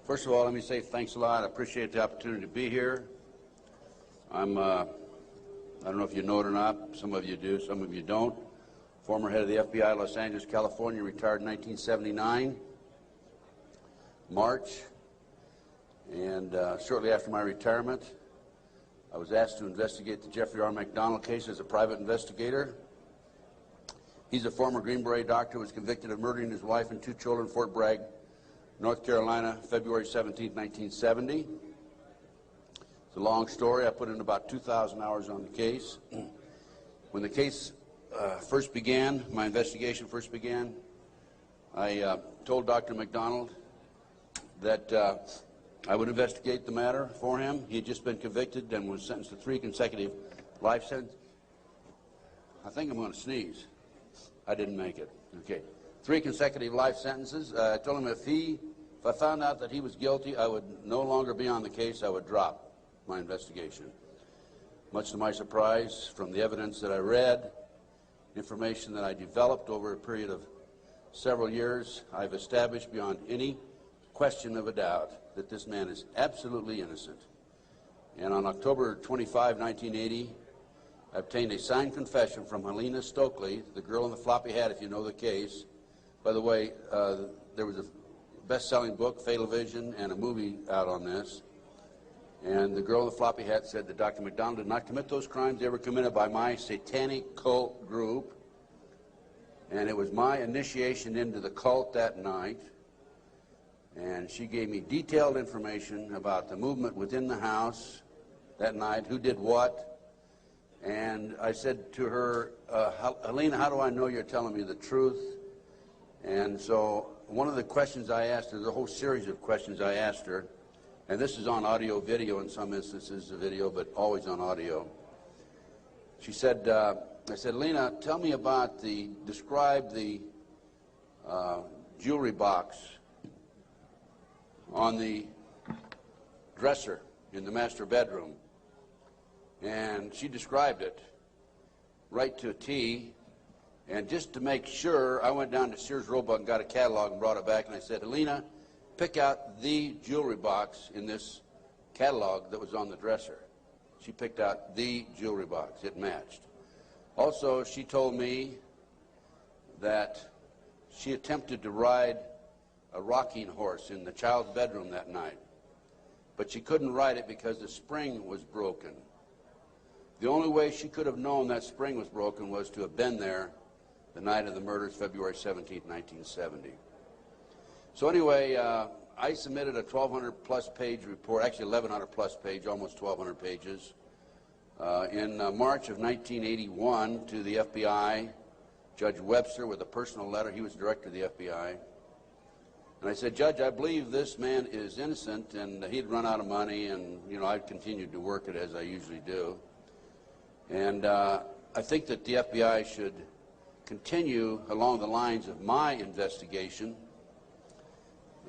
First of all, let me say thanks a lot. I appreciate the opportunity to be here. I don't know if you know it or not. Some of you do, some of you don't. Former head of the FBI, Los Angeles, California, retired in 1979, March. And shortly after my retirement, I was asked to investigate the Jeffrey R. McDonald case as a private investigator. He's a former Green Beret doctor who was convicted of murdering his wife and 2 children in Fort Bragg, North Carolina, February 17, 1970. It's a long story. I put in about 2,000 hours on the case. When the case first began, my investigation first began, I told Dr. McDonald that I would investigate the matter for him. He had just been convicted and was sentenced to 3 consecutive life sentences. I think I'm going to sneeze. I didn't make it. Okay. 3 consecutive life sentences. I told him if I found out that he was guilty, I would no longer be on the case. I would drop my investigation. Much to my surprise, from the evidence that I read, information that I developed over a period of several years, I've established beyond any question of a doubt that this man is absolutely innocent. And on October 25, 1980, I obtained a signed confession from Helena Stokely, the girl in the floppy hat, if you know the case. By the way, there was a best-selling book, Fatal Vision, and a movie out on this. And the girl in the floppy hat said that Dr. McDonald did not commit those crimes. They were committed by my satanic cult group. And it was my initiation into the cult that night. And she gave me detailed information about the movement within the house that night, who did what. And I said to her, Helena, how do I know you're telling me the truth? And so one of the questions I asked her, there's a whole series of questions I asked her, and this is on audio video in some instances, the video, but always on audio. She said, I said, Helena, tell me about describe the jewelry box on the dresser in the master bedroom. And she described it right to a T. And just to make sure, I went down to Sears Roebuck and got a catalog and brought it back. And I said, Helena, pick out the jewelry box in this catalog that was on the dresser. She picked out the jewelry box. It matched. Also, she told me that she attempted to ride a rocking horse in the child's bedroom that night. But she couldn't ride it because the spring was broken. The only way she could have known that spring was broken was to have been there the night of the murders, February 17, 1970. So anyway, I submitted a 1,200-plus page report, actually 1,100-plus page, almost 1,200 pages, in March of 1981 to the FBI, Judge Webster, with a personal letter. He was director of the FBI. And I said, Judge, I believe this man is innocent, and he'd run out of money, and, you know, I continued to work it as I usually do. And I think that the FBI should continue along the lines of my investigation.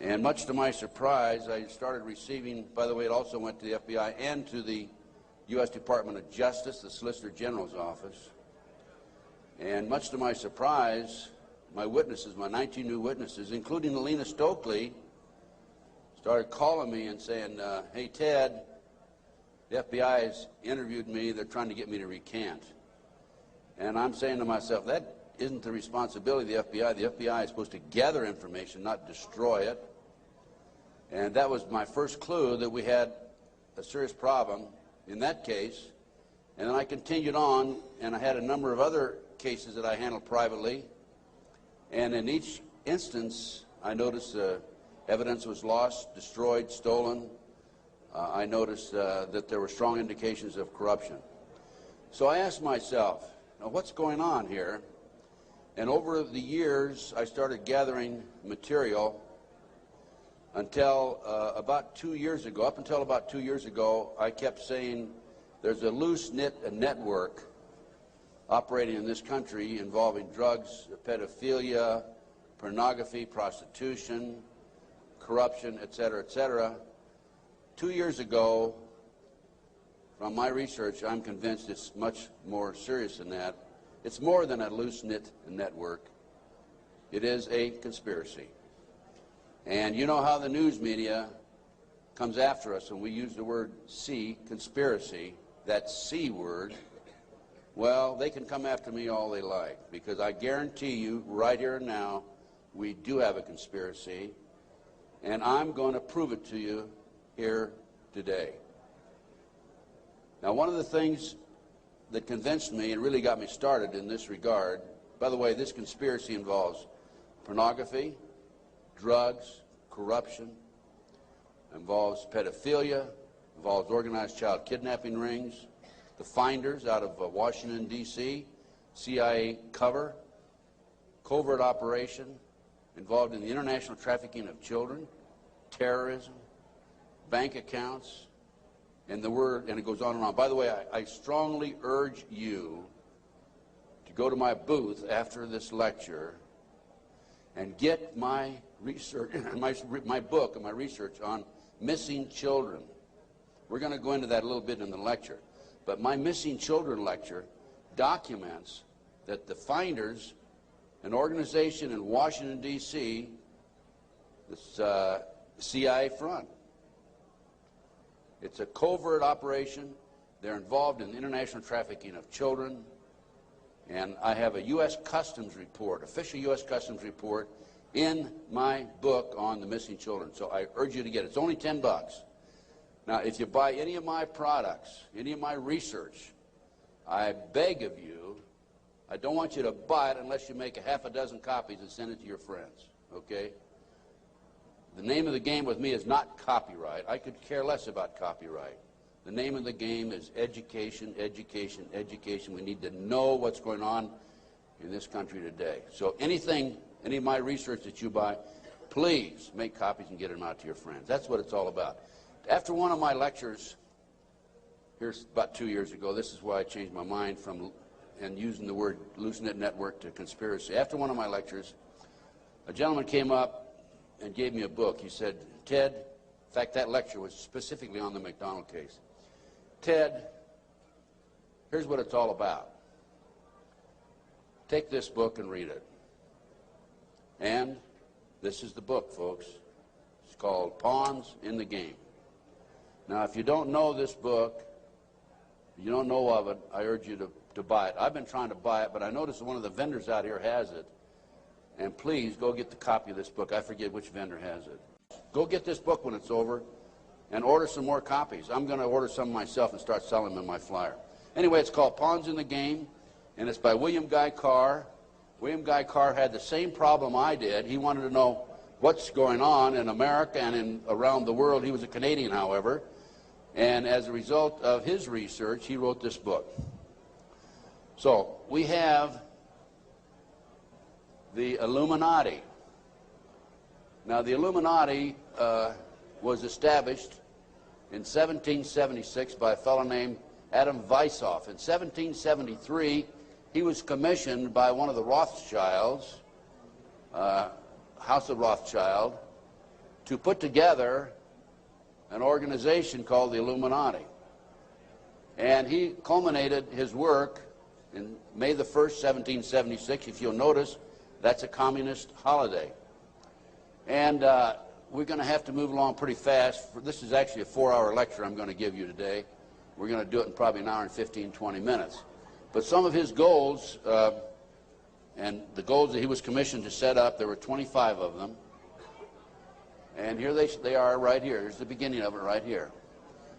And much to my surprise, I started receiving, by the way, it also went to the FBI and to the U.S. Department of Justice, the Solicitor General's office. And much to my surprise, my witnesses, my 19 new witnesses, including Helena Stokely, started calling me and saying, hey, Ted, the FBI has interviewed me. They're trying to get me to recant. And I'm saying to myself, that isn't the responsibility of the FBI. The FBI is supposed to gather information, not destroy it. And that was my first clue that we had a serious problem in that case. And then I continued on, and I had a number of other cases that I handled privately. And in each instance, I noticed evidence was lost, destroyed, stolen. I noticed that there were strong indications of corruption. So I asked myself, now what's going on here? And over the years, I started gathering material until about 2 years ago. Up until about 2 years ago, I kept saying there's a loose-knit network operating in this country involving drugs, pedophilia, pornography, prostitution, corruption, et cetera, et cetera. 2 years ago, from my research, I'm convinced it's much more serious than that. It's more than a loose-knit network. It is a conspiracy. And you know how the news media comes after us and we use the word C, conspiracy, that C word, well, they can come after me all they like, because I guarantee you right here and now we do have a conspiracy, and I'm going to prove it to you here today. Now, one of the things that convinced me and really got me started in this regard, by the way, this conspiracy involves pornography, drugs, corruption, involves pedophilia, involves organized child kidnapping rings, the finders out of Washington, D.C., CIA cover, covert operation, involved in the international trafficking of children, terrorism, bank accounts, and it goes on and on. By the way, I strongly urge you to go to my booth after this lecture and get my research, my book and my research on missing children. We're going to go into that a little bit in the lecture. But my missing children lecture documents that the finders, an organization in Washington, D.C., this CIA front. It's a covert operation. They're involved in the international trafficking of children. And I have a U.S. Customs report, official U.S. Customs report, in my book on the missing children. So I urge you to get it. It's only $10. Now, if you buy any of my products, any of my research, I beg of you, I don't want you to buy it unless you make a half a dozen copies and send it to your friends, okay? The name of the game with me is not copyright. I could care less about copyright. The name of the game is education, education, education. We need to know what's going on in this country today. So any of my research that you buy, please make copies and get them out to your friends. That's what it's all about. After one of my lectures, here's about 2 years ago, this is why I changed my mind from and using the word Loose-Knit Network to conspiracy. After one of my lectures, a gentleman came up and gave me a book. He said, Ted, in fact, that lecture was specifically on the McDonald case. Ted, here's what it's all about. Take this book and read it. And this is the book, folks. It's called Pawns in the Game. Now, if you don't know this book, you don't know of it, I urge you to buy it. I've been trying to buy it, but I noticed one of the vendors out here has it. And please, go get the copy of this book. I forget which vendor has it. Go get this book when it's over and order some more copies. I'm going to order some myself and start selling them in my flyer. Anyway, it's called Pawns in the Game, and it's by William Guy Carr. William Guy Carr had the same problem I did. He wanted to know what's going on in America and around the world. He was a Canadian, however. And as a result of his research, he wrote this book. So we have the Illuminati. Now, the Illuminati was established in 1776 by a fellow named Adam Weishaupt. In 1773, he was commissioned by one of the Rothschilds, House of Rothschild, to put together an organization called the Illuminati. And he culminated his work in May the 1st, 1776. If you'll notice, that's a communist holiday. And we're going to have to move along pretty fast. This is actually a 4-hour lecture I'm going to give you today. We're going to do it in probably an hour and 15, 20 minutes. But some of his goals, and the goals that he was commissioned to set up, there were 25 of them. And here they are right here. Here's the beginning of it right here.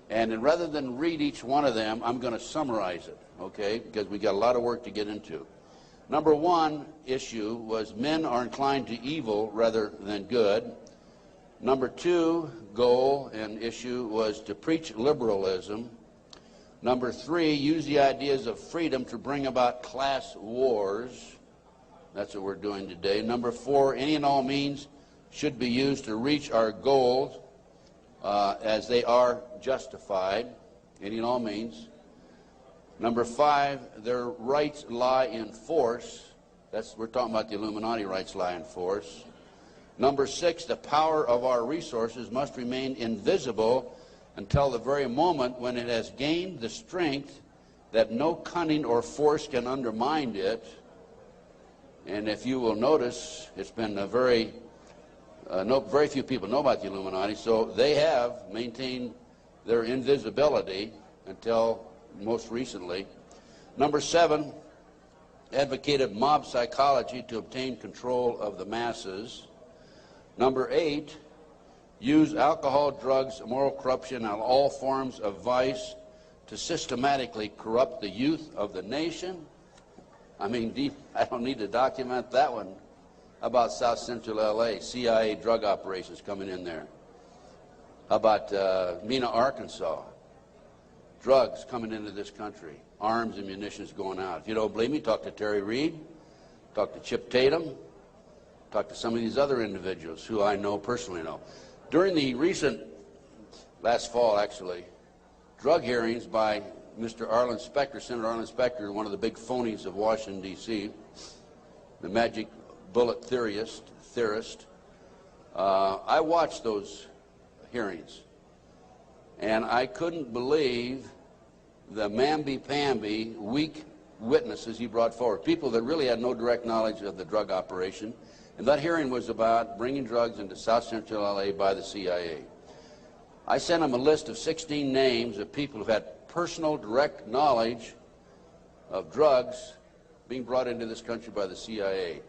And then rather than read each one of them, I'm going to summarize it, okay, because we got a lot of work to get into. Number one issue was men are inclined to evil rather than good. Number two goal and issue was to preach liberalism. Number three, use the ideas of freedom to bring about class wars. That's what we're doing today. Number four, any and all means should be used to reach our goals as they are justified, any and all means. Number five, their rights lie in force. We're talking about the Illuminati rights lie in force. Number six, the power of our resources must remain invisible until the very moment when it has gained the strength that no cunning or force can undermine it. And if you will notice, it's been a very very few people know about the Illuminati, so they have maintained their invisibility until most recently. Number 7, advocated mob psychology to obtain control of the masses. Number 8, use alcohol, drugs, moral corruption, and all forms of vice to systematically corrupt the youth of the nation. I mean, I don't need to document that one. How about South Central LA, CIA drug operations coming in there? How about Mena, Arkansas? Drugs coming into this country, arms and munitions going out. If you don't believe me, talk to Terry Reid, talk to Chip Tatum, talk to some of these other individuals who I know, personally know. During the recent, last fall actually, drug hearings by Mr. Arlen Specter, Senator Arlen Specter, one of the big phonies of Washington, D.C., the magic bullet theorist, I watched those hearings, and I couldn't believe the mamby-pamby, weak witnesses he brought forward, people that really had no direct knowledge of the drug operation. And that hearing was about bringing drugs into South Central LA by the CIA. I sent him a list of 16 names of people who had personal, direct knowledge of drugs being brought into this country by the CIA.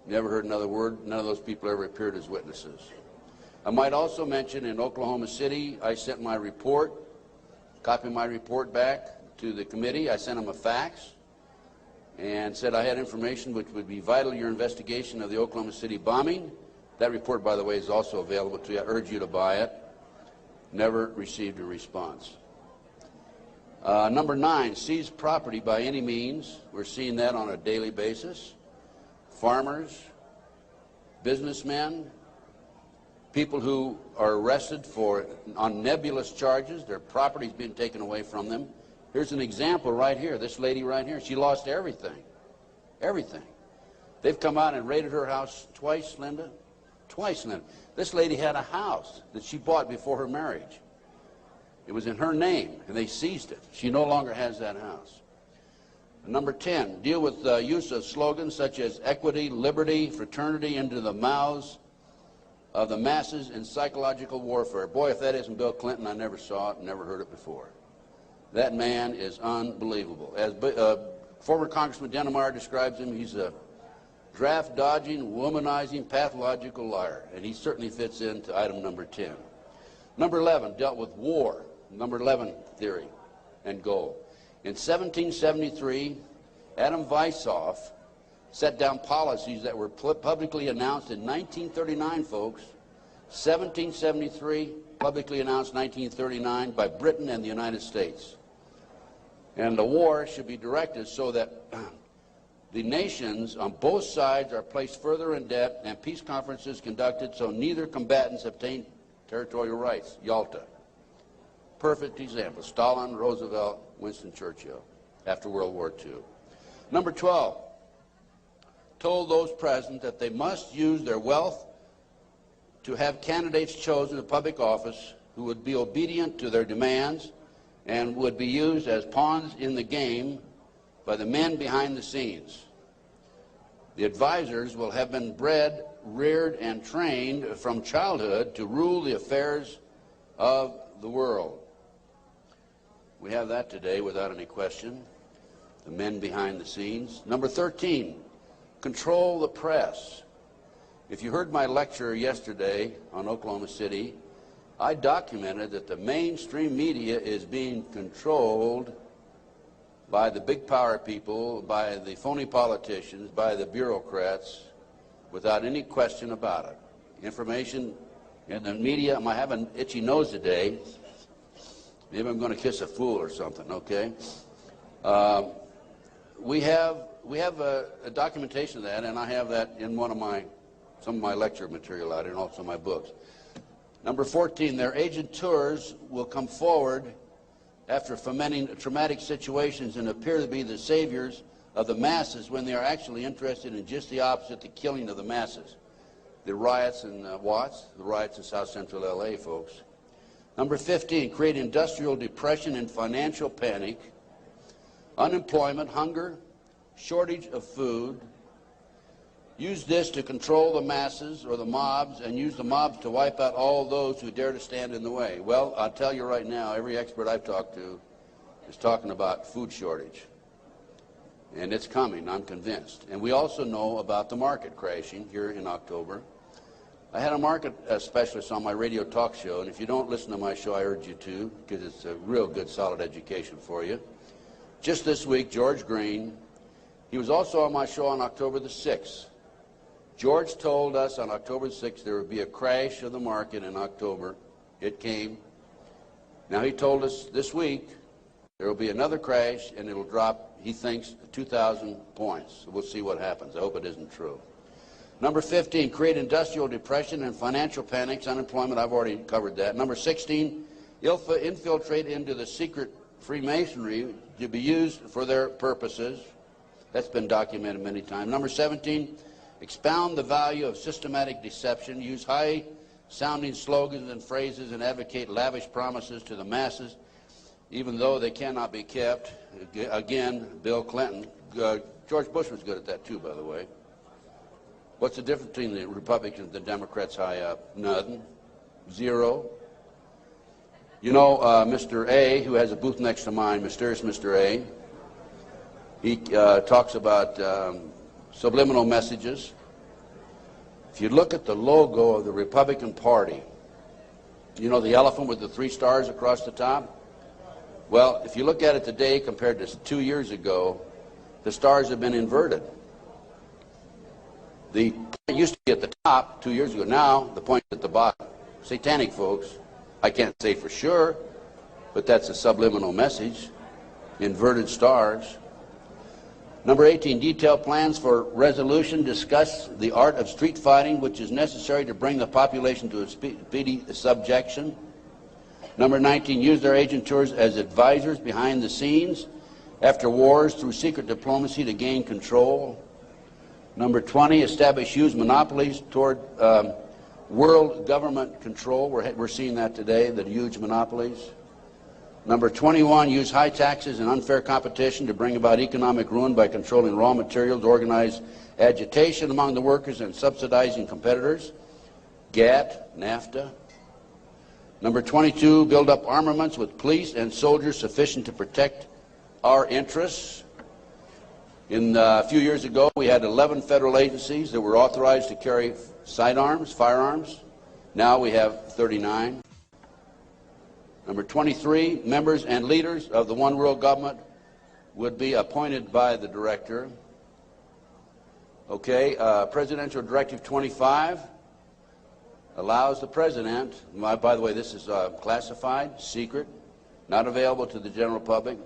Never heard another word. None of those people ever appeared as witnesses. I might also mention in Oklahoma City, I sent my report, copy my report back to the committee. I sent them a fax and said I had information which would be vital to your investigation of the Oklahoma City bombing. That report, by the way, is also available to you. I urge you to buy it. Never received a response. Number 9, seize property by any means. We're seeing that on a daily basis. Farmers, businessmen, people who are arrested on nebulous charges, their property's being taken away from them. Here's an example right here. This lady right here, she lost everything. Everything. They've come out and raided her house twice, Linda. Twice, Linda. This lady had a house that she bought before her marriage. It was in her name, and they seized it. She no longer has that house. Number 10, deal with the use of slogans such as equity, liberty, fraternity into the mouths of the masses in psychological warfare. Boy, if that isn't Bill Clinton, I never saw it, never heard it before. That man is unbelievable. As former Congressman Dennemeyer describes him, he's a draft-dodging, womanizing, pathological liar, and he certainly fits into item number 10. Number 11 dealt with war, number 11 theory and goal. In 1773, Adam Weishaupt set down policies that were publicly announced in 1939, folks. 1773, publicly announced 1939 by Britain and the United States. And the war should be directed so that the nations on both sides are placed further in debt and peace conferences conducted so neither combatants obtain territorial rights. Yalta. Perfect example. Stalin, Roosevelt, Winston Churchill after World War II. Number 12, told those present that they must use their wealth to have candidates chosen to public office who would be obedient to their demands and would be used as pawns in the game by the men behind the scenes. The advisors will have been bred, reared, and trained from childhood to rule the affairs of the world. We have that today without any question, the men behind the scenes. Number 13, control the press. If you heard my lecture yesterday on Oklahoma City, I documented that the mainstream media is being controlled by the big power people, by the phony politicians, by the bureaucrats, without any question about it. Information in the media, I have an itchy nose today. Maybe I'm going to kiss a fool or something, okay? We have a documentation of that, and I have that in some of my lecture material out and also my books. Number 14, their agent tours will come forward after fomenting traumatic situations and appear to be the saviors of the masses when they are actually interested in just the opposite, the killing of the masses. The riots in Watts, the riots in South Central LA, folks. Number 15, create industrial depression and financial panic, unemployment, hunger, shortage of food, use this to control the masses or the mobs, and use the mobs to wipe out all those who dare to stand in the way. Well, I'll tell you right now, every expert I've talked to is talking about food shortage. And it's coming, I'm convinced. And we also know about the market crashing here in October. I had a market specialist on my radio talk show, and if you don't listen to my show, I urge you to, because it's a real good, solid education for you. Just this week, George Green, he was also on my show on October the 6th. George told us on October the 6th there would be a crash of the market in October. It came. Now he told us this week there will be another crash, and it will drop, he thinks, 2,000 points. So we'll see what happens. I hope it isn't true. Number 15, create industrial depression and financial panics, unemployment. I've already covered that. Number 16, infiltrate into the secret Freemasonry to be used for their purposes. That's been documented many times. Number 17, expound the value of systematic deception. Use high-sounding slogans and phrases and advocate lavish promises to the masses, even though they cannot be kept. Again, Bill Clinton. George Bush was good at that too, by the way. What's the difference between the Republicans and the Democrats high up? None. Zero. You know, Mr. A, who has a booth next to mine, mysterious Mr. A, he talks about subliminal messages. If you look at the logo of the Republican Party, you know the elephant with the 3 stars across the top? Well, if you look at it today compared to 2 years ago, the stars have been inverted. The point used to be at the top 2 years ago. Now, the point is at the bottom. Satanic, folks. I can't say for sure, but that's a subliminal message. Inverted stars. Number 18, detailed plans for resolution. Discuss the art of street fighting, which is necessary to bring the population to a speedy subjection. Number 19, use their agentures as advisors behind the scenes after wars through secret diplomacy to gain control. Number 20, establish huge monopolies toward world government control. We're seeing that today, the huge monopolies. Number 21, use high taxes and unfair competition to bring about economic ruin by controlling raw materials, organize agitation among the workers, and subsidizing competitors. GATT, NAFTA. Number 22, build up armaments with police and soldiers sufficient to protect our interests. A few years ago, we had 11 federal agencies that were authorized to carry sidearms, firearms. Now we have 39. Number 23, members and leaders of the one world government would be appointed by the director. Okay, Presidential Directive 25 allows the president, by the way, this is classified, secret, not available to the general public,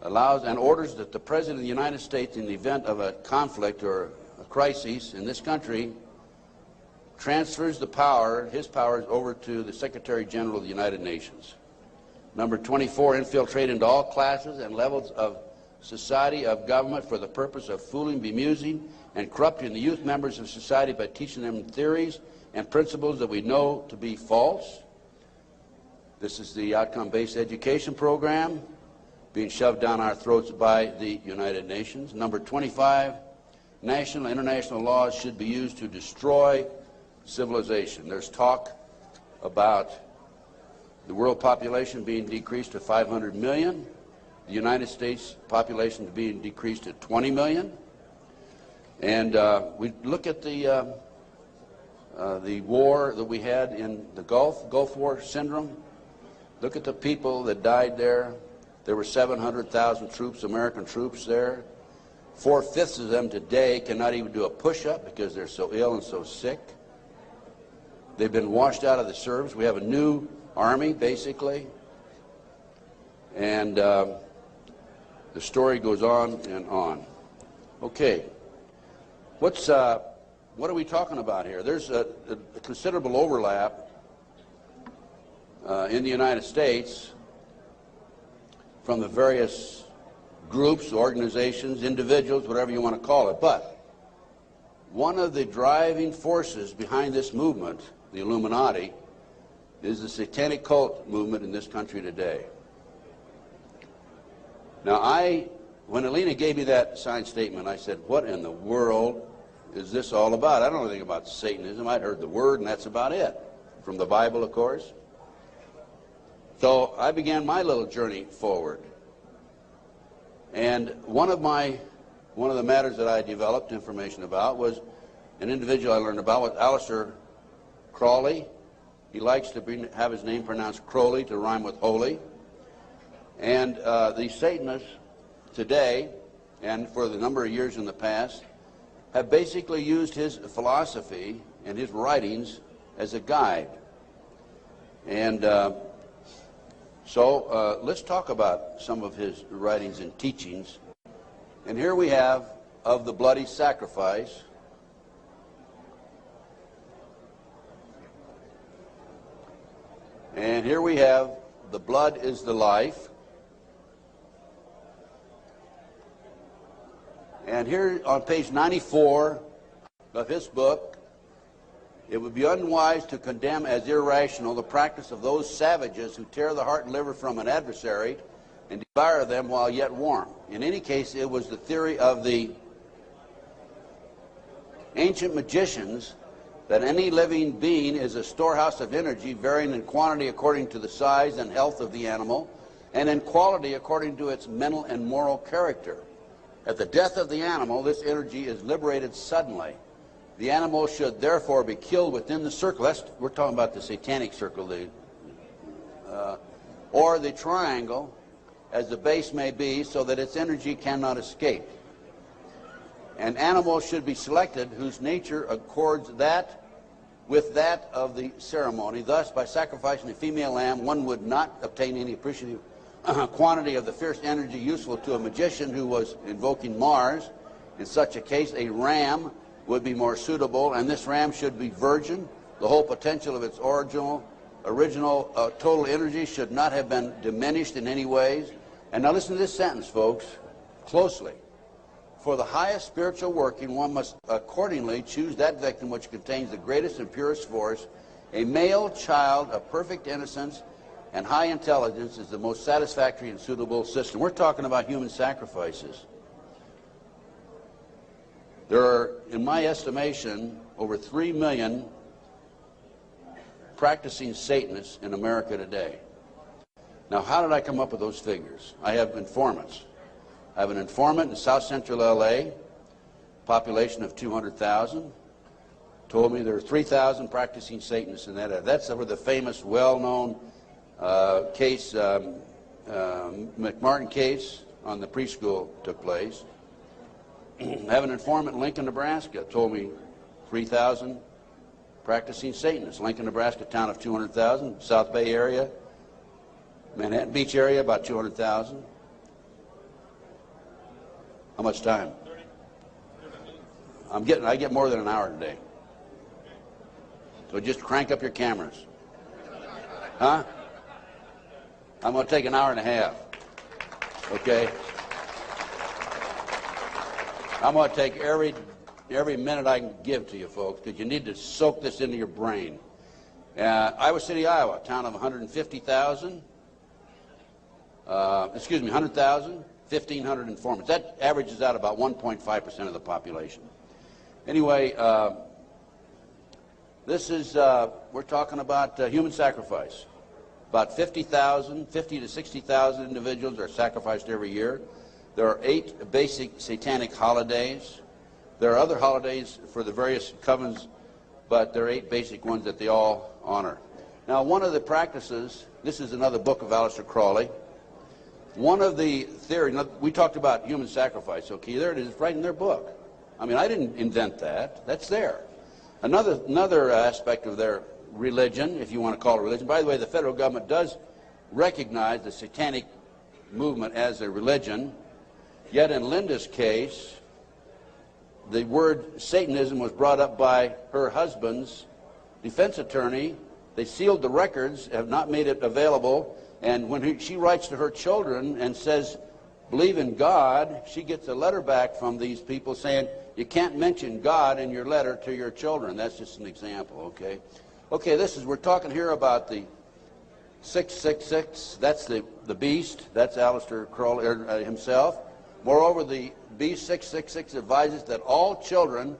allows and orders that the President of the United States, in the event of a conflict or a crisis in this country, transfers the power, his powers, over to the Secretary General of the United Nations. Number 24, infiltrate into all classes and levels of society, of government, for the purpose of fooling, bemusing, and corrupting the youth members of society by teaching them theories and principles that we know to be false. This is the outcome-based education program being shoved down our throats by the United Nations. Number 25, national and international laws should be used to destroy civilization. There's talk about the world population being decreased to 500 million, the United States population being decreased to 20 million. And we look at the war that we had in the Gulf War syndrome. Look at the people that died there. There were 700,000 troops, American troops there. 4/5 of them today cannot even do a push-up because they're so ill and so sick. They've been washed out of the service. We have a new army, basically. And the story goes on and on. Okay. What are we talking about here? There's a considerable overlap in the United States from the various groups, organizations, individuals, whatever you want to call it. But one of the driving forces behind this movement, the Illuminati, is the satanic cult movement in this country today. Now when Alina gave me that signed statement, I said, what in the world is this all about? I don't know anything about Satanism. I'd heard the word, and that's about it. From the Bible, of course. So I began my little journey forward. And one of the matters that I developed information about was an individual I learned about was Aleister Crowley. He likes to have his name pronounced Crowley to rhyme with holy. And the Satanists today, and for the number of years in the past, have basically used his philosophy and his writings as a guide. And so let's talk about some of his writings and teachings. And here we have Of the Bloody Sacrifice. And here we have The Blood is the Life. And here on page 94 of his book, it would be unwise to condemn as irrational the practice of those savages who tear the heart and liver from an adversary and devour them while yet warm. In any case, it was the theory of the ancient magicians that any living being is a storehouse of energy varying in quantity according to the size and health of the animal, and in quality according to its mental and moral character. At the death of the animal, this energy is liberated suddenly. The animal should therefore be killed within the circle. We're talking about the satanic circle, or the triangle, as the base may be, so that its energy cannot escape. An animal should be selected whose nature accords that with that of the ceremony. Thus, by sacrificing a female lamb, one would not obtain any appreciative quantity of the fierce energy useful to a magician who was invoking Mars. In such a case, a ram would be more suitable, and this ram should be virgin. The whole potential of its original total energy should not have been diminished in any ways. And now listen to this sentence, folks, closely. For the highest spiritual working, one must accordingly choose that victim which contains the greatest and purest force. A male child of perfect innocence and high intelligence is the most satisfactory and suitable system. We're talking about human sacrifices. There are, in my estimation, over 3 million practicing Satanists in America today. Now, how did I come up with those figures? I have informants. I have an informant in South Central LA, population of 200,000, told me there are 3,000 practicing Satanists in that area. That's where the famous, well-known case, Mcmartin Case on the preschool took place. I have an informant in Lincoln, Nebraska, told me 3,000 practicing Satanists. Lincoln, Nebraska, town of 200,000. South Bay area, Manhattan Beach area, about 200,000. How much time? I get more than an hour today. So just crank up your cameras. Huh? I'm going to take an hour and a half. Okay? I'm going to take every minute I can give to you folks, because you need to soak this into your brain. Iowa City, Iowa, town of 150,000. 100,000, 1,500 informants. That averages out about 1.5% of the population. Anyway, this is, we're talking about human sacrifice. About 50 to 60,000 individuals are sacrificed every year. There are 8 basic satanic holidays. There are other holidays for the various covens, but there are 8 basic ones that they all honor. Now, one of the practices, this is another book of Aleister Crowley. One of the theories, we talked about human sacrifice, okay, there it is, right in their book. I mean, I didn't invent that. That's there. Another aspect of their religion, if you want to call it religion, by the way, the federal government does recognize the satanic movement as a religion, yet in Linda's case, the word Satanism was brought up by her husband's defense attorney. They sealed the records, have not made it available, and when she writes to her children and says, believe in God, she gets a letter back from these people saying, you can't mention God in your letter to your children. That's just an example, okay? Okay, we're talking here about the 666, that's the beast, that's Aleister Crowley himself. Moreover, the beast 666 advises that all children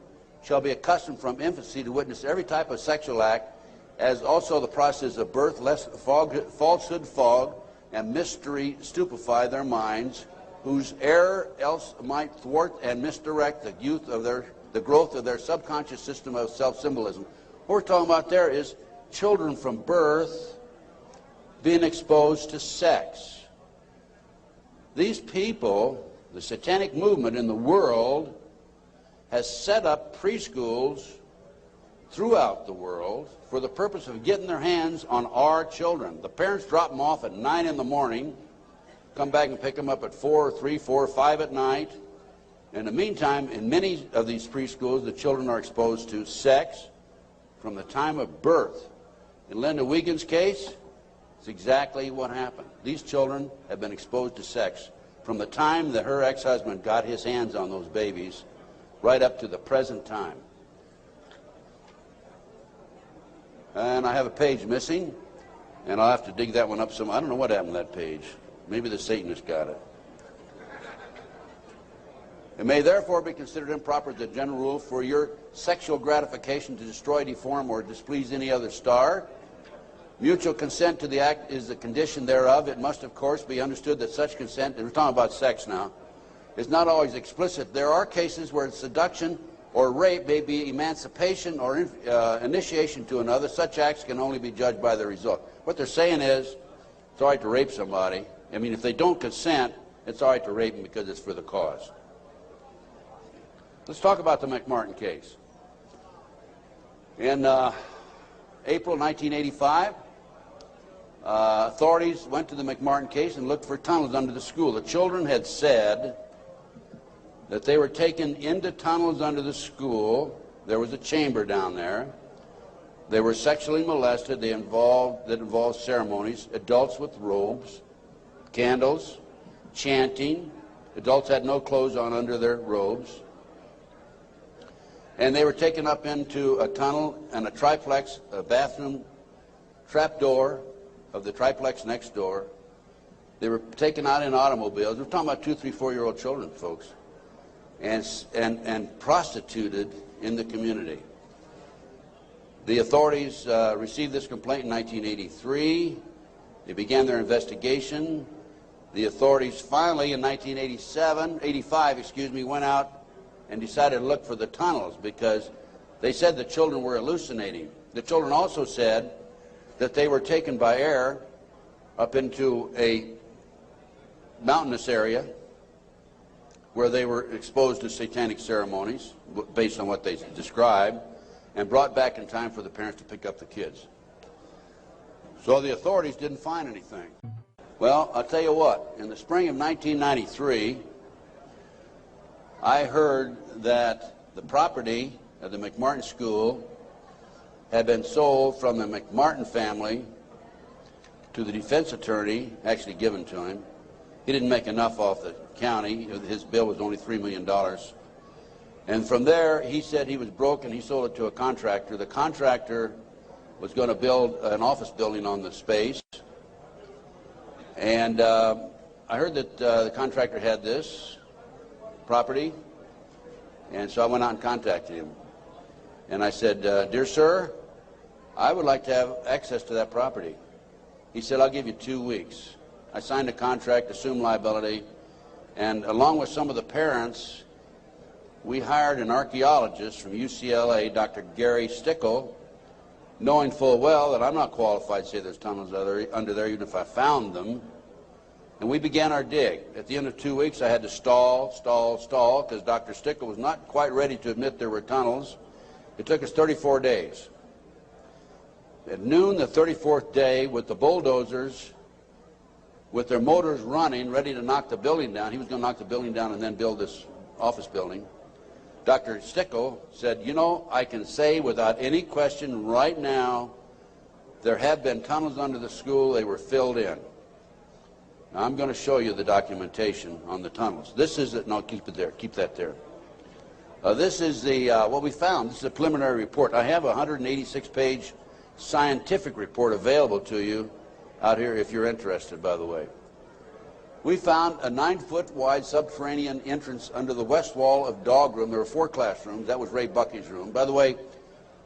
shall be accustomed from infancy to witness every type of sexual act, as also the process of birth, lest falsehood fog and mystery stupefy their minds, whose error else might thwart and misdirect the growth of their subconscious system of self-symbolism. What we're talking about there is children from birth being exposed to sex. These people, the satanic movement in the world, has set up preschools throughout the world for the purpose of getting their hands on our children. The parents drop them off at 9 in the morning, come back and pick them up at 4, 3, 4, 5 at night. In the meantime, in many of these preschools, the children are exposed to sex from the time of birth. In Linda Wiegand's case, it's exactly what happened. These children have been exposed to sex from the time that her ex-husband got his hands on those babies right up to the present time. And I have a page missing, and I'll have to dig that one up some. I don't know what happened to that page. Maybe the Satanist got it. It may therefore be considered improper as a general rule for your sexual gratification to destroy, deform, or displease any other star. Mutual consent to the act is the condition thereof. It must, of course, be understood that such consent, and we're talking about sex now, is not always explicit. There are cases where seduction or rape may be emancipation or initiation to another. Such acts can only be judged by the result. What they're saying is, it's all right to rape somebody. I mean, if they don't consent, it's all right to rape them because it's for the cause. Let's talk about the Mcmartin case. In April 1985, authorities went to the Mcmartin case and looked for tunnels under the school. The children had said that they were taken into tunnels under the school. There was a chamber down there. They were sexually molested. That involved ceremonies, adults with robes, candles, chanting. Adults had no clothes on under their robes. And they were taken up into a tunnel and a triplex, a bathroom trap door of the triplex next door. They were taken out in automobiles. We're talking about 2, 3, 4-year-old children, folks, and prostituted in the community. The authorities received this complaint in 1983. They began their investigation. The authorities finally, in 1985, went out and decided to look for the tunnels because they said the children were hallucinating. The children also said that they were taken by air up into a mountainous area where they were exposed to satanic ceremonies based on what they described, and brought back in time for the parents to pick up the kids. So the authorities didn't find anything. Well, I'll tell you what, in the spring of 1993, I heard that the property of the Mcmartin School had been sold from the Mcmartin family to the defense attorney, actually given to him. He didn't make enough off the county. His bill was only $3 million. And from there, he said he was broke and he sold it to a contractor. The contractor was going to build an office building on the space. And I heard that the contractor had this property, and so I went out and contacted him. And I said, dear sir, I would like to have access to that property. He said, I'll give you 2 weeks. I signed a contract, assumed liability, and along with some of the parents, we hired an archaeologist from UCLA, Dr. Gary Stickle, knowing full well that I'm not qualified to say there's tunnels under there, even if I found them. And we began our dig. At the end of 2 weeks, I had to stall, because Dr. Stickle was not quite ready to admit there were tunnels. It took us 34 days. At noon, the 34th day, with the bulldozers, with their motors running, ready to knock the building down, he was going to knock the building down and then build this office building. Dr. Stickle said, you know, I can say without any question right now, there have been tunnels under the school. They were filled in. Now, I'm going to show you the documentation on the tunnels. This is it. No, keep it there. Keep that there. This is the what we found. This is a preliminary report. I have a 186-page scientific report available to you out here if you're interested, by the way. We found a 9-foot wide subterranean entrance under the west wall of dog room. There were 4 classrooms. That was Ray Bucky's room. By the way,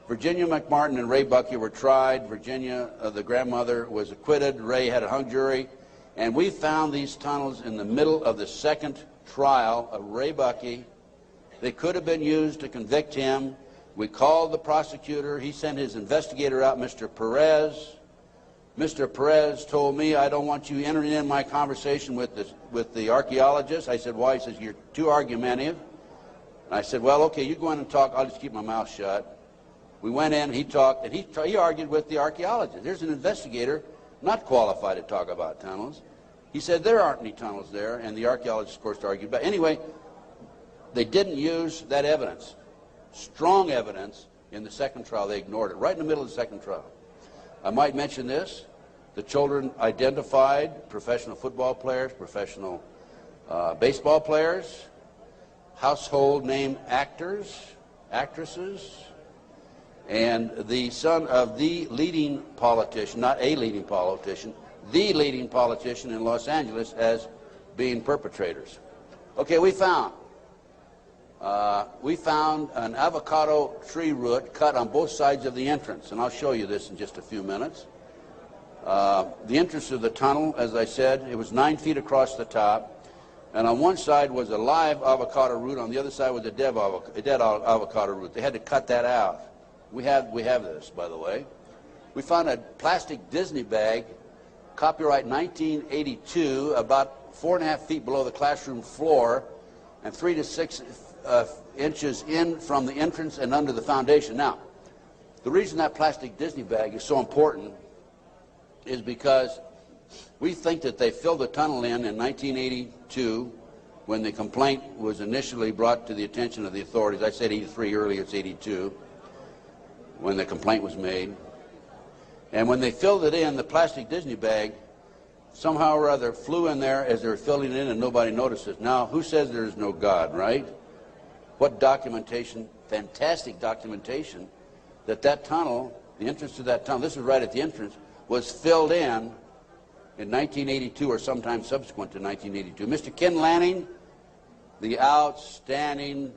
Virginia Mcmartin and Ray Bucky were tried. Virginia, the grandmother, was acquitted. Ray had a hung jury. And we found these tunnels in the middle of the second trial of Ray Bucky. They could have been used to convict him. We called the prosecutor. He sent his investigator out, Mr. Perez. Mr. Perez told me, I don't want you entering in my conversation with the archaeologist. I said, why? He says, you're too argumentative. And I said, well, okay, you go in and talk. I'll just keep my mouth shut. We went in, he talked, and he argued with the archaeologist. There's an investigator not qualified to talk about tunnels. He said there aren't any tunnels there, and the archaeologist, of course, argued. But anyway, they didn't use that evidence, strong evidence, in the second trial. They ignored it, right in the middle of the second trial. I might mention this. The children identified professional football players, professional baseball players, household name actors, actresses, and the son of the leading politician, not a leading politician, the leading politician in Los Angeles as being perpetrators. Okay, we found an avocado tree root cut on both sides of the entrance, and I'll show you this in just a few minutes. The entrance of the tunnel, as I said, it was 9 feet across the top, and on one side was a live avocado root, on the other side was a dead avocado root. They had to cut that out. We have this, by the way. We found a plastic Disney bag, copyright 1982, about 4.5 feet below the classroom floor, and 3 to 6 inches in from the entrance and under the foundation. Now, the reason that plastic Disney bag is so important is because we think that they filled the tunnel in 1982 when the complaint was initially brought to the attention of the authorities. I said 83 earlier, it's 82 when the complaint was made. And when they filled it in, the plastic Disney bag somehow or other flew in there as they were filling it in and nobody noticed it. Now, who says there is no God, right? What documentation, fantastic documentation, that tunnel, the entrance to that tunnel, this is right at the entrance, was filled in 1982 or sometime subsequent to 1982. Mr. Ken Lanning, the outstanding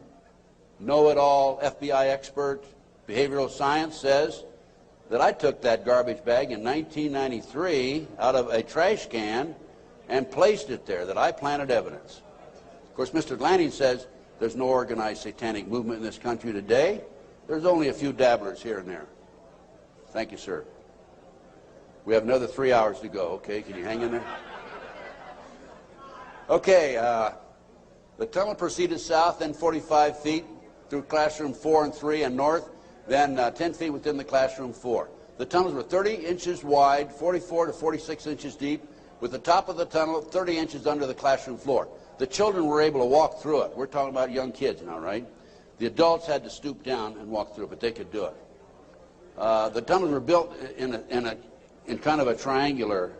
know-it-all FBI expert, behavioral science, says that I took that garbage bag in 1993 out of a trash can and placed it there, that I planted evidence. Of course, Mr. Lanning says there's no organized satanic movement in this country today. There's only a few dabblers here and there. Thank you, sir. We have another 3 hours to go, okay? Can you hang in there? Okay, the tunnel proceeded south, then 45 feet through classroom 4 and 3 and north, then 10 feet within the classroom 4. The tunnels were 30 inches wide, 44 to 46 inches deep, with the top of the tunnel 30 inches under the classroom floor. The children were able to walk through it. We're talking about young kids now, right? The adults had to stoop down and walk through it, but they could do it. The tunnels were built in kind of a triangular,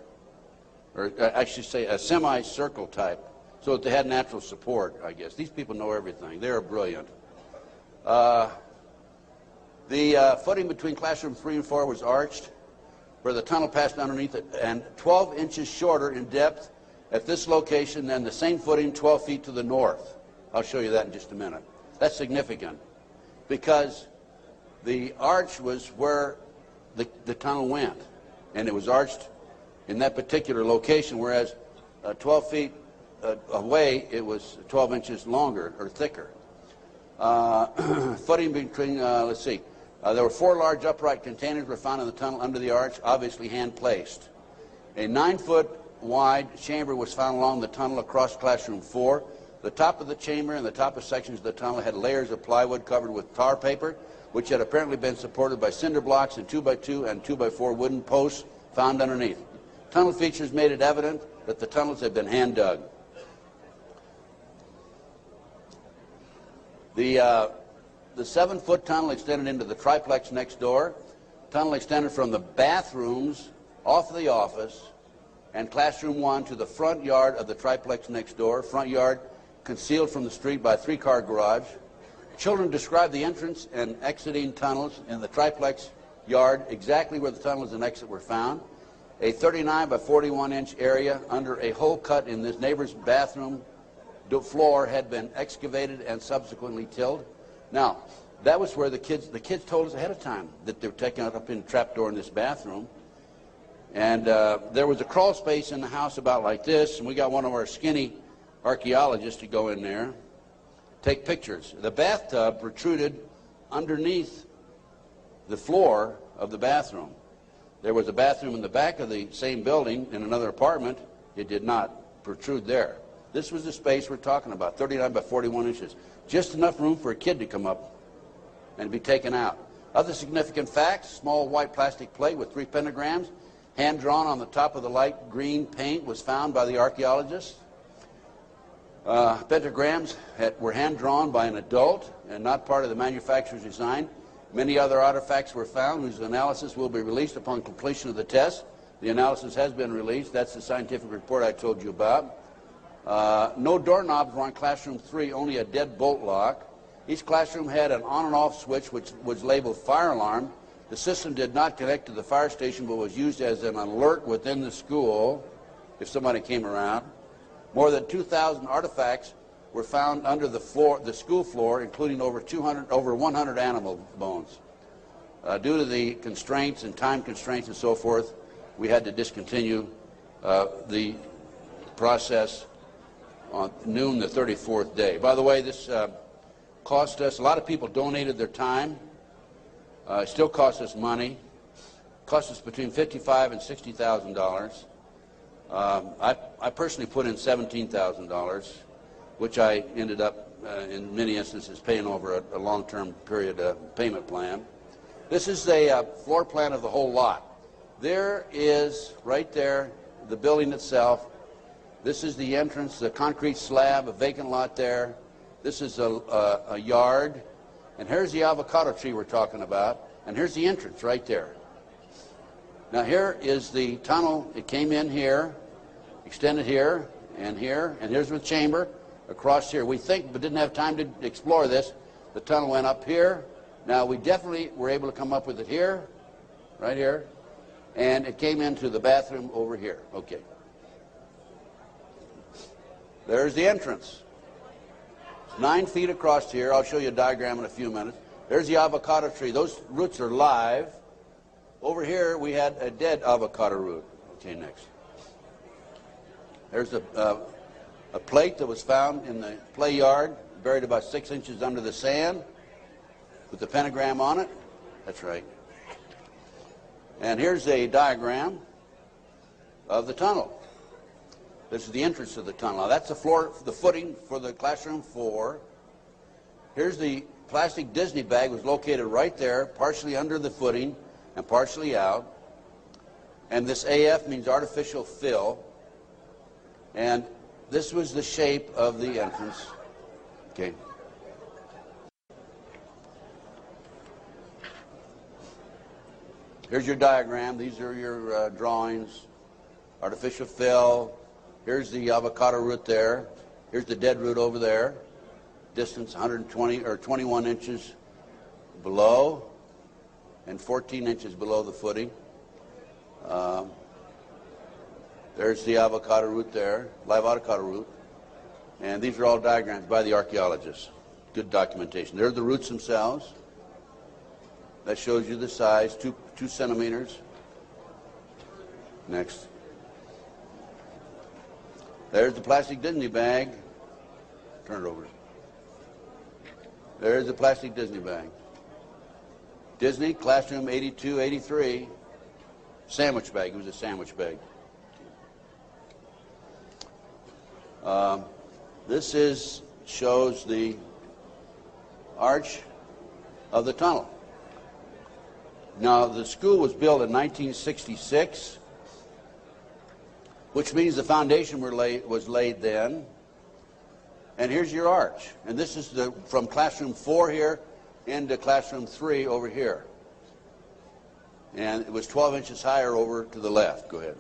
or I should say a semicircle type, so that they had natural support, I guess. These people know everything. They are brilliant. The footing between classroom 3 and 4 was arched, where the tunnel passed underneath it, and 12 inches shorter in depth at this location than the same footing 12 feet to the north. I'll show you that in just a minute. That's significant because the arch was where the tunnel went, and it was arched in that particular location, whereas 12 feet away it was 12 inches longer or thicker. Footing between, let's see, there were 4 large upright containers were found in the tunnel under the arch, obviously hand-placed. A 9-foot wide chamber was found along the tunnel across classroom 4. The top of the chamber and the top of sections of the tunnel had layers of plywood covered with tar paper, which had apparently been supported by cinder blocks and 2x2 and 2x4 wooden posts found underneath. Tunnel features made it evident that the tunnels had been hand-dug. The 7-foot tunnel extended into the triplex next door. Tunnel extended from the bathrooms off of the office and classroom 1 to the front yard of the triplex next door. Front yard concealed from the street by a 3-car garage. Children described the entrance and exiting tunnels in the triplex yard exactly where the tunnels and exit were found. A 39 by 41 inch area under a hole cut in this neighbor's bathroom floor had been excavated and subsequently tilled. Now, that was where the kids told us ahead of time that they were taking up in a trapdoor in this bathroom. And there was a crawl space in the house about like this, and we got one of our skinny archaeologists to go in there, take pictures. The bathtub protruded underneath the floor of the bathroom. There was a bathroom in the back of the same building in another apartment. It did not protrude there. This was the space we're talking about, 39 by 41 inches. Just enough room for a kid to come up and be taken out. Other significant facts: small white plastic plate with 3 pentagrams, hand-drawn on the top of the light green paint, was found by the archaeologists. Pentagrams were hand-drawn by an adult and not part of the manufacturer's design. Many other artifacts were found whose analysis will be released upon completion of the test. The analysis has been released. That's the scientific report I told you about. No doorknobs were on classroom 3, only a dead bolt lock. Each classroom had an on and off switch which was labeled fire alarm. The system did not connect to the fire station but was used as an alert within the school if somebody came around. More than 2,000 artifacts were found under the school floor, including over 100 animal bones. Due to the constraints and time constraints and so forth, we had to discontinue the process on noon the 34th day. By the way, this cost us, a lot of people donated their time. It still costs us money. It cost us between $55,000 and $60,000. I personally put in $17,000, which I ended up, in many instances, paying over a long-term period payment plan. This is a floor plan of the whole lot. There is, right there, the building itself. This is the entrance, the concrete slab, a vacant lot there. This is a yard. And here's the avocado tree we're talking about. And here's the entrance right there. Now here is the tunnel. It came in here, extended here, and here's the chamber across here. We think, but didn't have time to explore this, the tunnel went up here. Now we definitely were able to come up with it here, right here, and it came into the bathroom over here. Okay. There's the entrance. It's 9 feet across here. I'll show you a diagram in a few minutes. There's the avocado tree. Those roots are live. Over here we had a dead avocado root. Okay, next. There's a plate that was found in the play yard, buried about 6 inches under the sand, with the pentagram on it. That's right. And here's a diagram of the tunnel. This is the entrance of the tunnel. Now that's the floor, the footing for the classroom 4. Here's the plastic Disney bag, was located right there, partially under the footing and partially out. And this AF means artificial fill. And this was the shape of the entrance. Okay. Here's your diagram. These are your drawings. Artificial fill. Here's the avocado root there. Here's the dead root over there. Distance 120 or 21 inches below and 14 inches below the footing. There's the avocado root there, live avocado root. And these are all diagrams by the archaeologists. Good documentation. There are the roots themselves. That shows you the size, 2 centimeters. Next. There's the plastic Disney bag. Turn it over. There's the plastic Disney bag. Disney, classroom 82, 83. Sandwich bag. It was a sandwich bag. This shows the arch of the tunnel. Now, the school was built in 1966, which means the foundation was laid then. And here's your arch. And this is from classroom 4 here into classroom 3 over here. And it was 12 inches higher over to the left. Go ahead.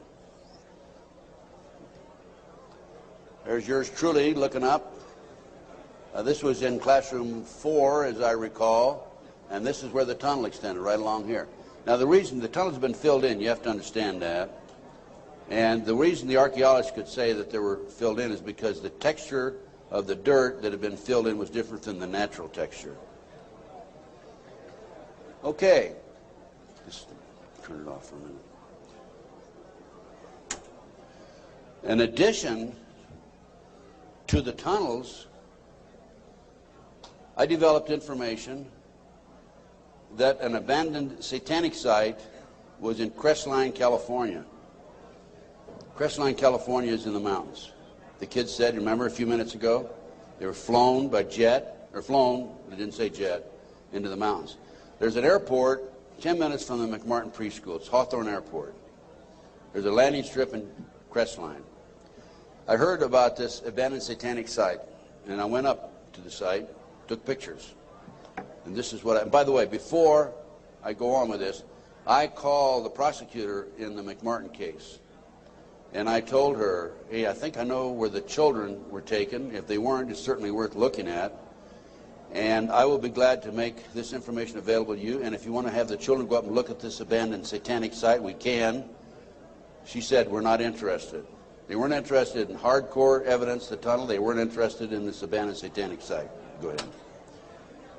There's yours truly looking up. This was in classroom 4, as I recall. And this is where the tunnel extended, right along here. Now, the reason the tunnel's been filled in, you have to understand that. And the reason the archaeologists could say that they were filled in is because the texture of the dirt that had been filled in was different than the natural texture. Okay. Just turn it off for a minute. In addition to the tunnels, I developed information that an abandoned satanic site was in Crestline, California. Crestline, California is in the mountains. The kids said, remember a few minutes ago, they were flown by jet, or flown, they didn't say jet, into the mountains. There's an airport 10 minutes from the Mcmartin preschool. It's Hawthorne Airport. There's a landing strip in Crestline. I heard about this abandoned satanic site, and I went up to the site, took pictures. And this is what and by the way, before I go on with this, I called the prosecutor in the Mcmartin case. And I told her, hey, I think I know where the children were taken. If they weren't, it's certainly worth looking at. And I will be glad to make this information available to you. And if you want to have the children go up and look at this abandoned satanic site, we can. She said, we're not interested. They weren't interested in hardcore evidence, the tunnel. They weren't interested in this abandoned satanic site. Go ahead.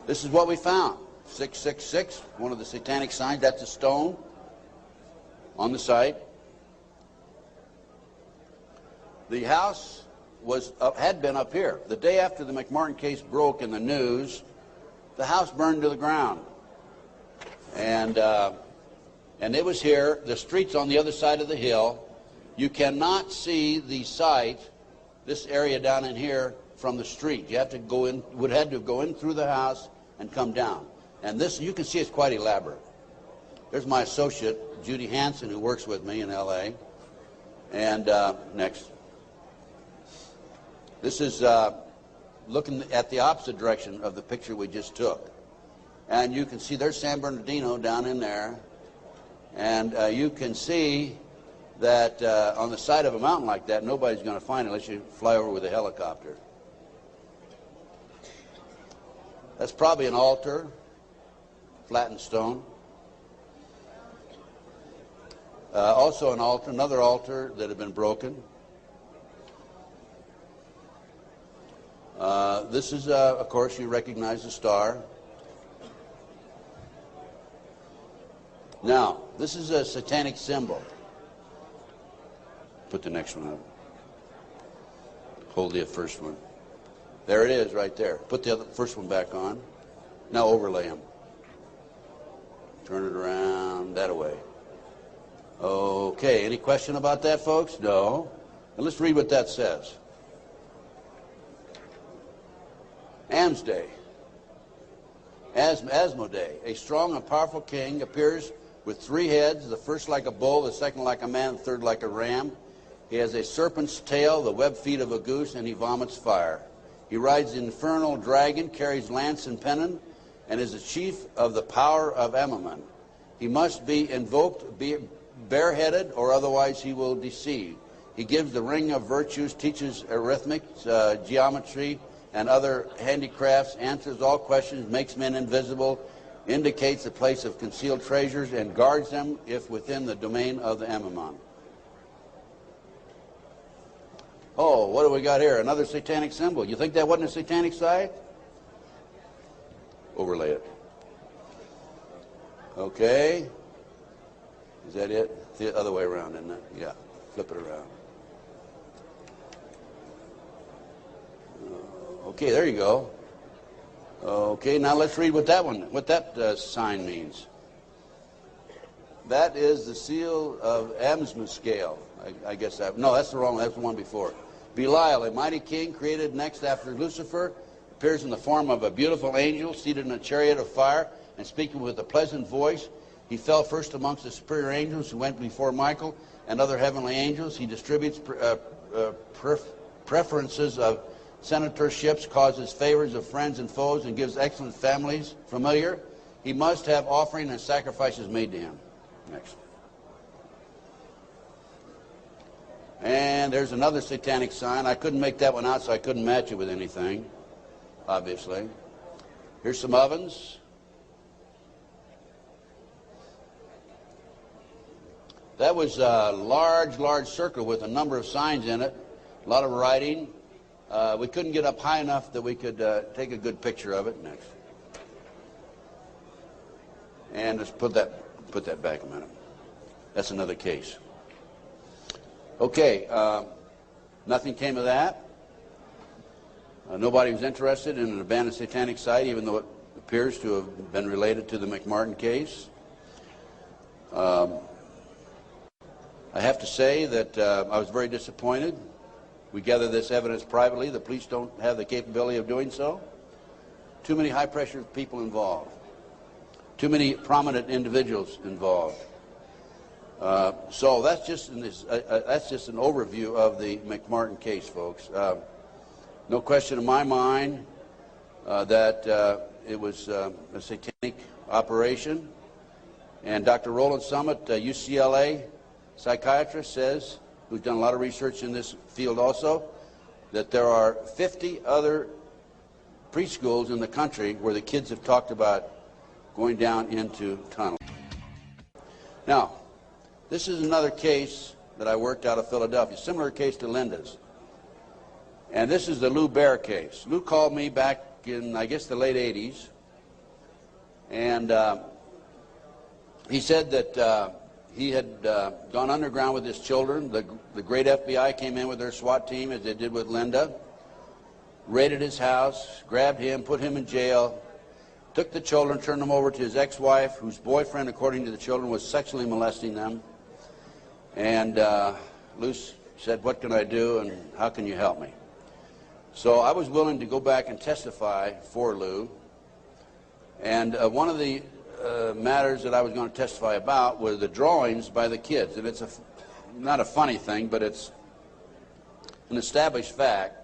This is what we found. 666, one of the satanic signs. That's a stone on the site. The house had been up here. The day after the Mcmartin case broke in the news, the house burned to the ground. And it was here. The street's on the other side of the hill. You cannot see the site, this area down in here, from the street. You have to go in, would have to go in through the house and come down. And this, you can see it's quite elaborate. There's my associate, Judy Hansen, who works with me in LA. And next. This is looking at the opposite direction of the picture we just took. And you can see there's San Bernardino down in there. And you can see that on the side of a mountain like that, nobody's going to find it unless you fly over with a helicopter. That's probably an altar, flattened stone. Also an altar, another altar that had been broken. This is, of course, you recognize the star. Now, this is a satanic symbol. Put the next one up. Hold the first one. There it is right there. Put the first one back on. Now overlay them. Turn it around that way. Okay, any question about that, folks? No. Now let's read what that says. Asmodee, a strong and powerful king, appears with 3 heads, the first like a bull, the second like a man, the third like a ram. He has a serpent's tail, the webbed feet of a goose, and he vomits fire. He rides the infernal dragon, carries lance and pennon, and is the chief of the power of Mcmartin. He must be invoked bareheaded, or otherwise he will deceive. He gives the ring of virtues, teaches arithmetic, geometry, and other handicrafts, answers all questions, makes men invisible, indicates the place of concealed treasures, and guards them if within the domain of the Mcmartin. Oh, what do we got here? Another satanic symbol. You think that wasn't a satanic site? Overlay it. Okay. Is that it? The other way around, isn't it? Yeah. Flip it around. Okay, there you go. Okay, now let's read what that sign means. That is the seal of Amsma scale. I guess that. No, that's the wrong one. That's the one before. Belial, a mighty king created next after Lucifer, appears in the form of a beautiful angel seated in a chariot of fire and speaking with a pleasant voice. He fell first amongst the superior angels who went before Michael and other heavenly angels. He distributes preferences of senatorships, causes favors of friends and foes, and gives excellent families. Familiar. He must have offering and sacrifices made to him. Next. And there's another satanic sign. I couldn't make that one out, so I couldn't match it with anything, obviously. Here's some ovens. That was a large circle with a number of signs in it, a lot of writing. We couldn't get up high enough that we could take a good picture of it. Next. And let's put that back a minute. That's another case. Okay, nothing came of that. Nobody was interested in an abandoned satanic site, even though it appears to have been related to the Mcmartin case. I have to say that I was very disappointed. We gathered this evidence privately. The police don't have the capability of doing so. Too many high-pressure people involved. Too many prominent individuals involved. So that's just an overview of the Mcmartin case, folks. No question in my mind that it was a satanic operation. And Dr. Roland Summit, UCLA psychiatrist, says, who's done a lot of research in this field also, that there are 50 other preschools in the country where the kids have talked about going down into tunnels. Now, this is another case that I worked out of Philadelphia, similar case to Linda's. And this is the Lou Bear case. Lou called me back in, I guess, the late 80s. And he said that he had gone underground with his children. The great FBI came in with their SWAT team, as they did with Linda, raided his house, grabbed him, put him in jail, took the children, turned them over to his ex-wife, whose boyfriend, according to the children, was sexually molesting them. And Lou said, "What can I do, and how can you help me?" So I was willing to go back and testify for Lou. And one of the matters that I was going to testify about were the drawings by the kids. And it's not a funny thing, but it's an established fact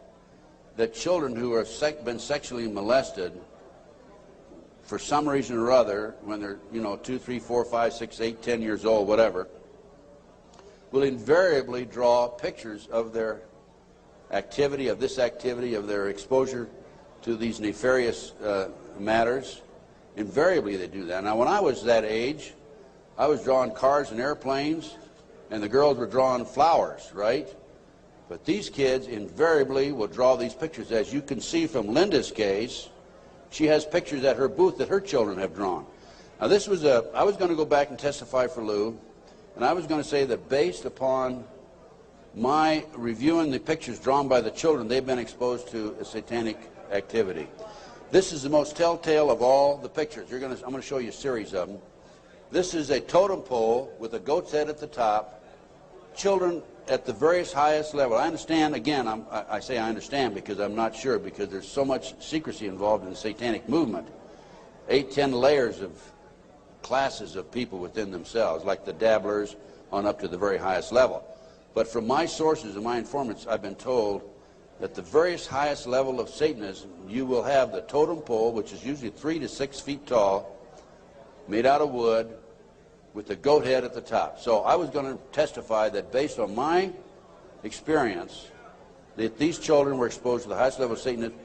that children who have been sexually molested for some reason or other, when they're, 2, 3, 4, 5, 6, 8, 10 years old, whatever, will invariably draw pictures of their activity, of their exposure to these nefarious matters. Invariably they do that. Now, when I was that age, I was drawing cars and airplanes, and the girls were drawing flowers, right? But these kids invariably will draw these pictures. As you can see from Linda's case, she has pictures at her booth that her children have drawn. Now, I was going to go back and testify for Lou, and I was going to say that based upon my reviewing the pictures drawn by the children, they've been exposed to a satanic activity. This is the most telltale of all the pictures. I'm going to show you a series of them. This is a totem pole with a goat's head at the top. Children at the various highest level. I understand, again, I say I understand because I'm not sure, because there's so much secrecy involved in the satanic movement. 8, 10 layers of classes of people within themselves, like the dabblers on up to the very highest level. But from my sources and my informants, I've been told that the various highest level of Satanism, you will have the totem pole, which is usually 3 to 6 feet tall, made out of wood, with the goat head at the top. So I was going to testify that based on my experience, that these children were exposed to the highest level of Satanism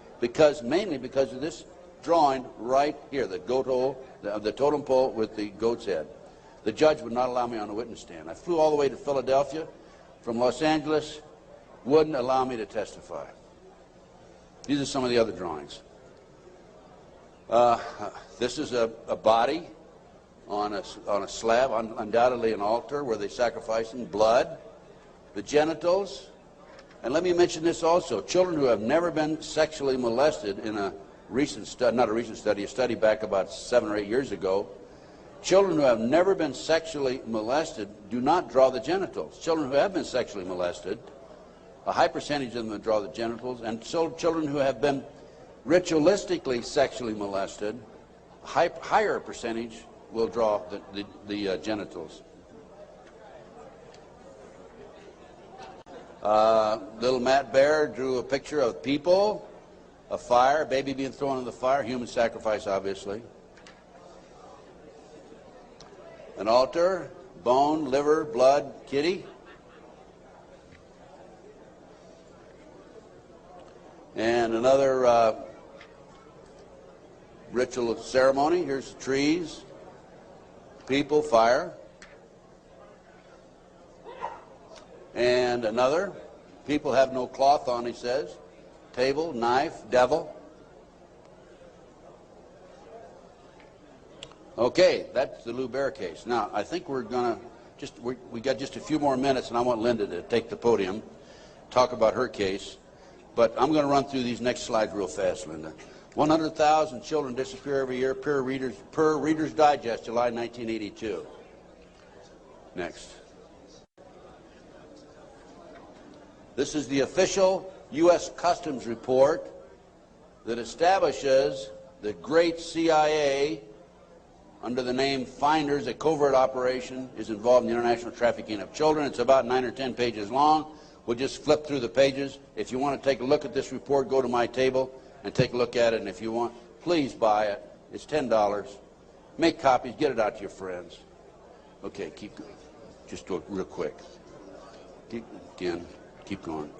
mainly because of this drawing right here, the goat hole, the totem pole with the goat's head. The judge would not allow me on the witness stand. I flew all the way to Philadelphia from Los Angeles, wouldn't allow me to testify. These are some of the other drawings. This is a body on a slab, undoubtedly an altar where they sacrifice in blood, the genitals. And let me mention this also. Children who have never been sexually molested in a recent study, not a recent study, a study back about 7 or 8 years ago, children who have never been sexually molested do not draw the genitals. Children who have been sexually molested, a high percentage of them draw the genitals, and so children who have been ritualistically sexually molested, a higher percentage will draw the genitals. Little Matt Bear drew a picture of people, a fire, a baby being thrown in the fire, human sacrifice, obviously. An altar, bone, liver, blood, kitty. And another ritual ceremony. Here's the trees, people, fire. And another, people have no cloth on, he says. Table, knife, devil. Okay, that's the Lou Bear case. Now, I think we're going to we got just a few more minutes, and I want Linda to take the podium, talk about her case. But I'm going to run through these next slides real fast, Linda. 100,000 children disappear every year per Reader's Digest, July 1982. Next. This is the official U.S. Customs report that establishes the great CIA, under the name Finders, a covert operation, is involved in the international trafficking of children. It's about 9 or 10 pages long. We'll just flip through the pages. If you want to take a look at this report, go to my table and take a look at it. And if you want, please buy it. It's $10. Make copies. Get it out to your friends. Okay, keep going. Just do it real quick. Keep going.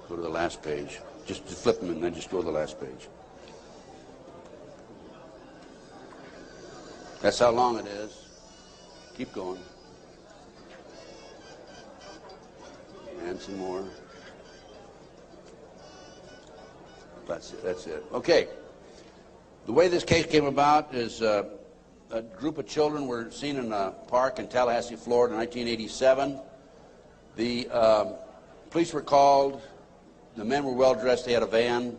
Go to the last page. Just flip them and then just go to the last page. That's how long it is. Keep going. And some more. That's it. That's it. Okay. The way this case came about is a group of children were seen in a park in Tallahassee, Florida in 1987. The police were called. The men were well dressed. They had a van.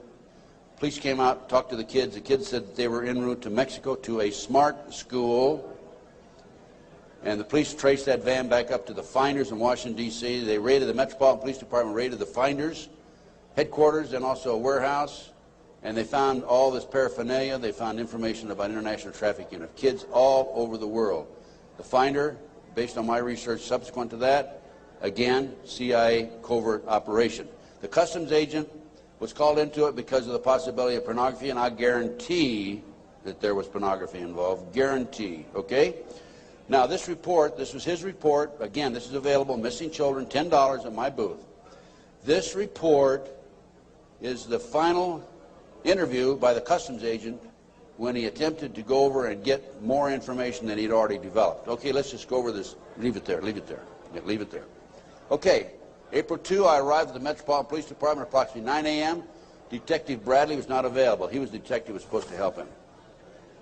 Police came out, talked to the kids. The kids said that they were en route to Mexico to a smart school. And the police traced that van back up to the Finders in Washington, D.C. They raided, the Metropolitan Police Department raided the Finders headquarters and also a warehouse. And they found all this paraphernalia. They found information about international trafficking of kids all over the world. The Finder, based on my research subsequent to that, again, CIA covert operation. The customs agent was called into it because of the possibility of pornography, and I guarantee that there was pornography involved. Guarantee, okay? Now, this report, this was his report. Again, this is available, Missing Children, $10 at my booth. This report is the final interview by the customs agent when he attempted to go over and get more information than he'd already developed. Okay, let's just go over this. Leave it there, leave it there. Yeah, leave it there. Okay. April 2, I arrived at the Metropolitan Police Department at approximately 9 a.m. Detective Bradley was not available. He was the detective who was supposed to help him.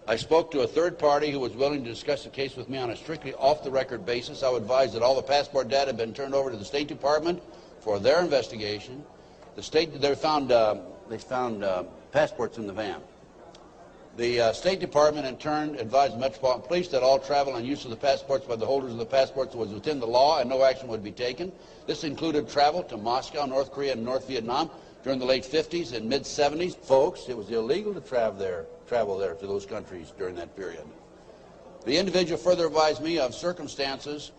I spoke to a third party who was willing to discuss the case with me on a strictly off-the-record basis. I would advise that all the passport data had been turned over to the State Department for their investigation. They found passports in the van. The State Department, in turn, advised the Metropolitan Police that all travel and use of the passports by the holders of the passports was within the law and no action would be taken. This included travel to Moscow, North Korea, and North Vietnam during the late 50s and mid-70s. Folks, it was illegal to travel there to those countries during that period. The individual further advised me of circumstances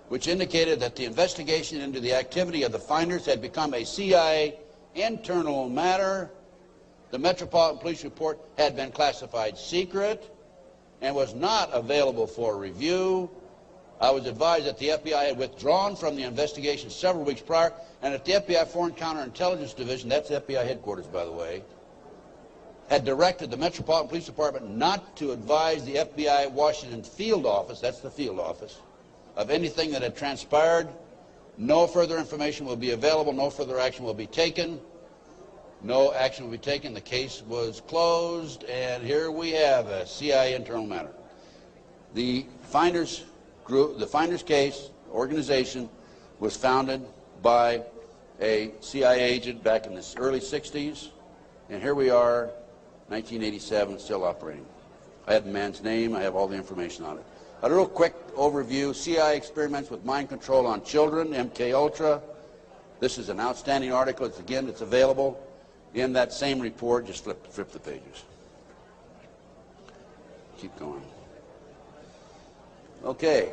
which indicated that the investigation into the activity of the Finders had become a CIA internal matter. The Metropolitan Police report had been classified secret and was not available for review. I was advised that the FBI had withdrawn from the investigation several weeks prior, and that the FBI Foreign Counterintelligence Division, that's FBI headquarters, by the way, had directed the Metropolitan Police Department not to advise the FBI Washington field office, that's the field office, of anything that had transpired. No further information will be available. No further action will be taken. No action will be taken. The case was closed, and here we have a CIA internal matter. The Finders group, the Finders case organization, was founded by a CIA agent back in the early 60s, and here we are, 1987, still operating. I have the man's name. I have all the information on it. A real quick overview. CIA experiments with mind control on children, MK Ultra. This is an outstanding article. It's available in that same report. Just flip the pages. Keep going. Okay.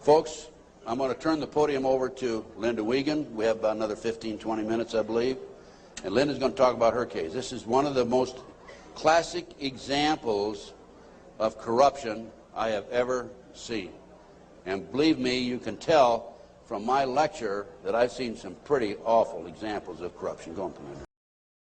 Folks, I'm going to turn the podium over to Linda Wiegand. We have about another 15, 20 minutes, I believe. And Linda's going to talk about her case. This is one of the most classic examples of corruption I have ever seen. And believe me, you can tell from my lecture that I've seen some pretty awful examples of corruption. Go on, Commander.